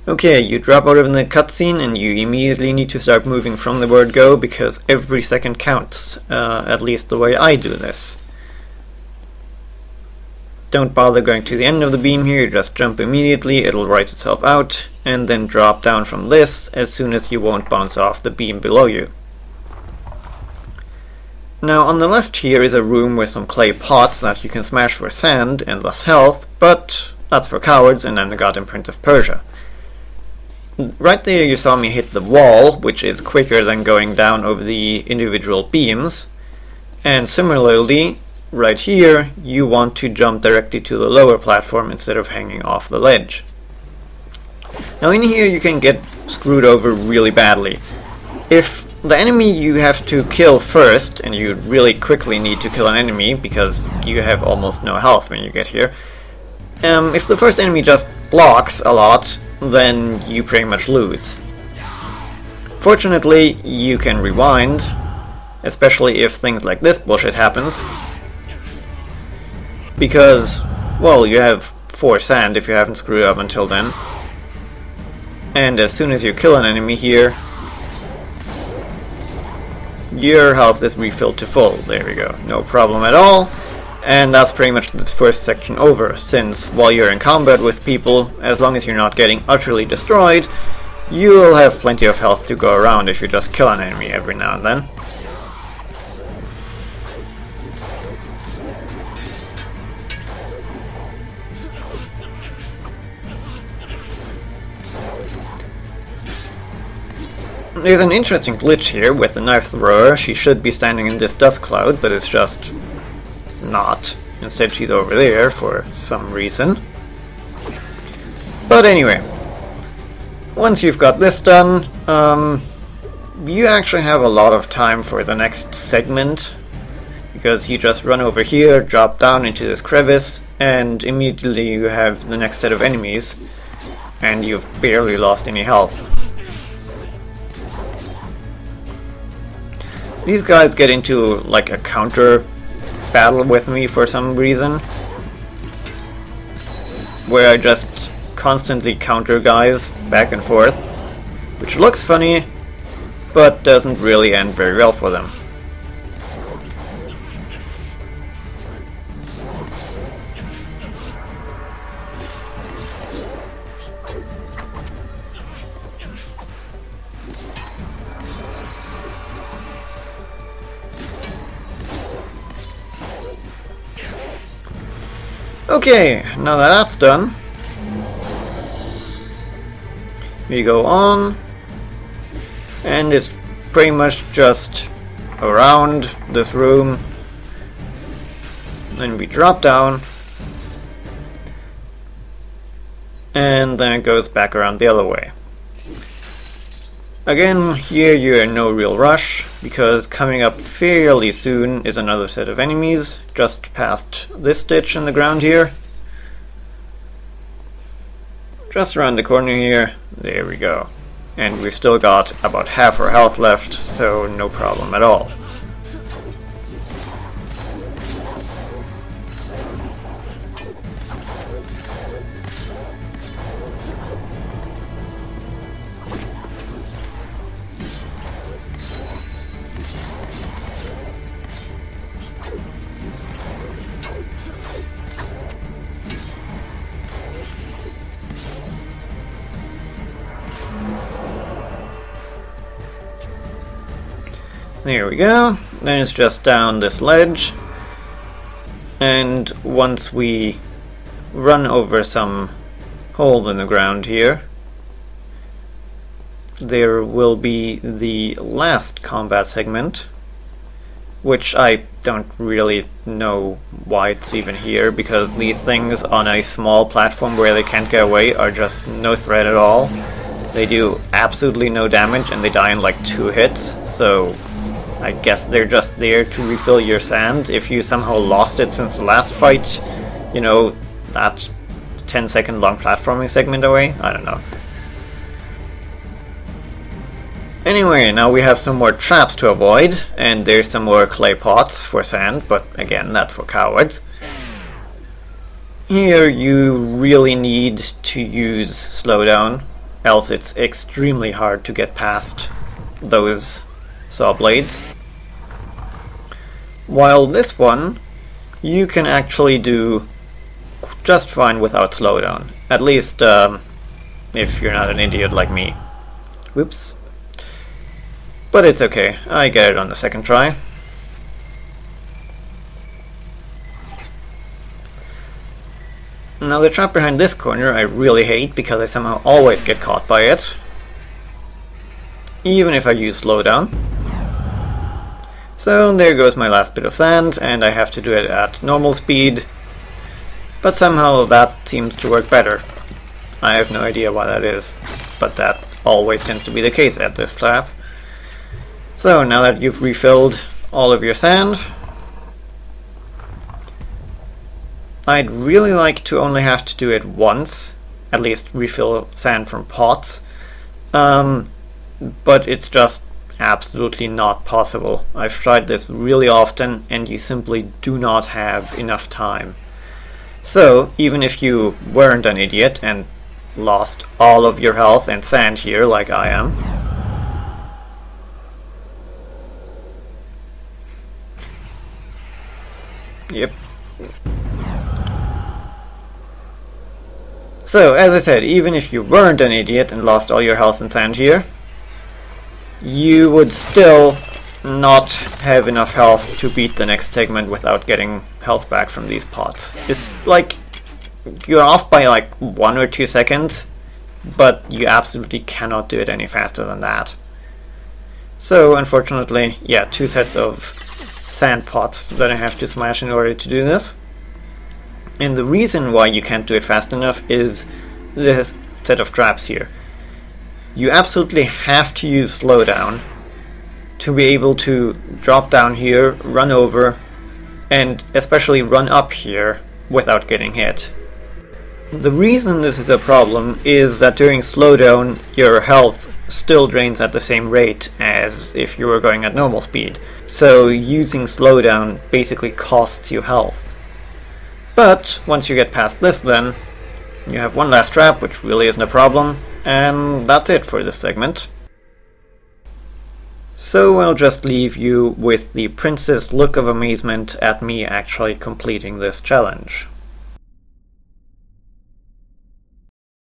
Okay, you drop out of the cutscene and you immediately need to start moving from the word go because every second counts, at least the way I do this. Don't bother going to the end of the beam here, just jump immediately, it'll write itself out, and then drop down from this as soon as you won't bounce off the beam below you. Now on the left here is a room with some clay pots that you can smash for sand and thus health, but that's for cowards and I'm the goddamn Prince of Persia. Right there you saw me hit the wall, which is quicker than going down over the individual beams, and similarly right here you want to jump directly to the lower platform instead of hanging off the ledge. Now in here you can get screwed over really badly. If the enemy you have to kill first, and you really quickly need to kill an enemy because you have almost no health when you get here, if the first enemy just blocks a lot, then you pretty much lose. Fortunately, you can rewind, especially if things like this bullshit happens, because, well, you have 4 sand if you haven't screwed up until then, and as soon as you kill an enemy here, your health is refilled to full. There we go, no problem at all. And that's pretty much the first section over, since while you're in combat with people, as long as you're not getting utterly destroyed, you'll have plenty of health to go around if you just kill an enemy every now and then. There's an interesting glitch here with the knife thrower. She should be standing in this dust cloud, but it's just not. Instead she's over there for some reason. But anyway, once you've got this done, you actually have a lot of time for the next segment, because you just run over here, drop down into this crevice, and immediately you have the next set of enemies, and you've barely lost any health. These guys get into like a counter battle with me for some reason, where I just constantly counter guys back and forth, which looks funny, but doesn't really end very well for them. Okay, now that that's done, we go on, and it's pretty much just around this room, then we drop down, and then it goes back around the other way. Again, here you're in no real rush, because coming up fairly soon is another set of enemies, just past this ditch in the ground here. Just around the corner here, there we go. And we've still got about half our health left, so no problem at all. There we go, then it's just down this ledge, and once we run over some hole in the ground here, there will be the last combat segment, which I don't really know why it's even here, because these things on a small platform where they can't get away are just no threat at all. They do absolutely no damage and they die in like 2 hits, so I guess they're just there to refill your sand. If you somehow lost it since the last fight, you know, that 10-second long platforming segment away? I don't know. Anyway, now we have some more traps to avoid, and there's some more clay pots for sand, but again, that's for cowards. Here you really need to use slowdown, else it's extremely hard to get past those saw blades. While this one, you can actually do just fine without slowdown. At least if you're not an idiot like me. Whoops. But it's okay, I get it on the second try. Now the trap behind this corner I really hate because I somehow always get caught by it. Even if I use slowdown. So there goes my last bit of sand, and I have to do it at normal speed. But somehow that seems to work better. I have no idea why that is, but that always tends to be the case at this trap. So now that you've refilled all of your sand, I'd really like to only have to do it once, at least refill sand from pots, but it's just absolutely not possible. I've tried this really often and you simply do not have enough time. So even if you weren't an idiot and lost all of your health and sand here like I am, yep. So, as I said, even if you weren't an idiot and lost all your health and sand here, you would still not have enough health to beat the next segment without getting health back from these pots. It's like, you're off by like 1 or 2 seconds, but you absolutely cannot do it any faster than that. So, unfortunately, yeah, 2 sets of sand pots that I have to smash in order to do this. And the reason why you can't do it fast enough is this set of traps here. You absolutely have to use slowdown to be able to drop down here, run over, and especially run up here without getting hit. The reason this is a problem is that during slowdown your health still drains at the same rate as if you were going at normal speed. So using slowdown basically costs you health. But once you get past this, then you have one last trap, which really isn't a problem, and that's it for this segment. So I'll just leave you with the prince's look of amazement at me actually completing this challenge.